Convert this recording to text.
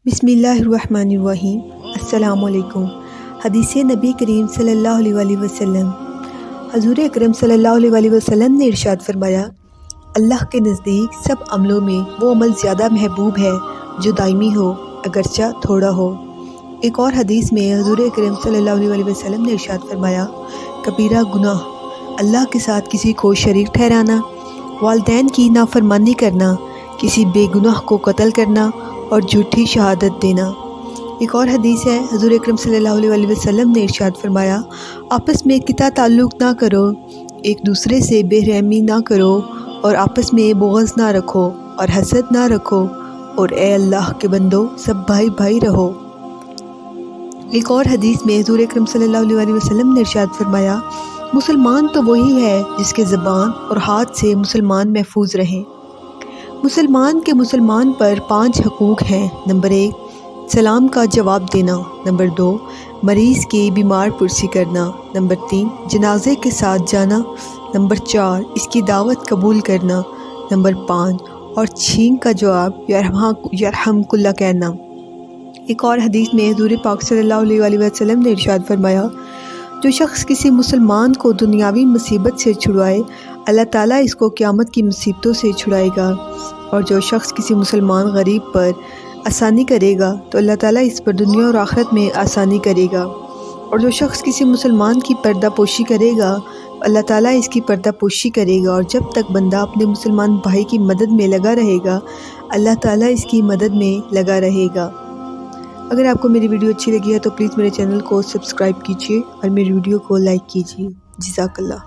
بسم اللہ الرحمن الرحیم۔ السلام علیکم۔ حدیث نبی کریم صلی اللہ علیہ وسلم۔ حضور اکرم صلی اللہ علیہ وسلم نے ارشاد فرمایا، اللہ کے نزدیک سب عملوں میں وہ عمل زیادہ محبوب ہے جو دائمی ہو اگرچہ تھوڑا ہو۔ ایک اور حدیث میں حضور اکرم صلی اللہ علیہ وسلم نے ارشاد فرمایا، کبیرہ گناہ اللہ کے ساتھ کسی کو شریک ٹھہرانا، والدین کی نافرمانی کرنا، کسی بے گناہ کو قتل کرنا اور جھوٹی شہادت دینا۔ ایک اور حدیث ہے، حضور اکرم صلی اللہ علیہ وسلم نے ارشاد فرمایا، آپس میں قطع تعلق نہ کرو، ایک دوسرے سے بے رحمی نہ کرو اور آپس میں بغض نہ رکھو اور حسد نہ رکھو، اور اے اللہ کے بندو سب بھائی بھائی رہو۔ ایک اور حدیث میں حضور اکرم صلی اللہ علیہ وسلم نے ارشاد فرمایا، مسلمان تو وہی ہے جس کے زبان اور ہاتھ سے مسلمان محفوظ رہیں۔ مسلمان کے مسلمان پر 5 حقوق ہیں۔ نمبر 1، سلام کا جواب دینا۔ نمبر 2، مریض کی بیمار پرسی کرنا۔ نمبر 3، جنازے کے ساتھ جانا۔ نمبر 4، اس کی دعوت قبول کرنا۔ نمبر 5، اور چھینک کا جواب یرحمک اللہ کہنا۔ ایک اور حدیث میں حضور پاک صلی اللہ علیہ وسلم نے ارشاد فرمایا، جو شخص کسی مسلمان کو دنیاوی مصیبت سے چھڑائے، اللہ تعالیٰ اس کو قیامت کی مصیبتوں سے چھڑائے گا، اور جو شخص کسی مسلمان غریب پر آسانی کرے گا تو اللہ تعالیٰ اس پر دنیا اور آخرت میں آسانی کرے گا، اور جو شخص کسی مسلمان کی پردہ پوشی کرے گا اللہ تعالیٰ اس کی پردہ پوشی کرے گا، اور جب تک بندہ اپنے مسلمان بھائی کی مدد میں لگا رہے گا اللہ تعالیٰ اس کی مدد میں لگا رہے گا۔ اگر آپ کو میری ویڈیو اچھی لگی ہے تو پلیز میرے چینل کو سبسکرائب کیجیے اور میری ویڈیو کو لائک کیجیے۔ جزاک اللہ۔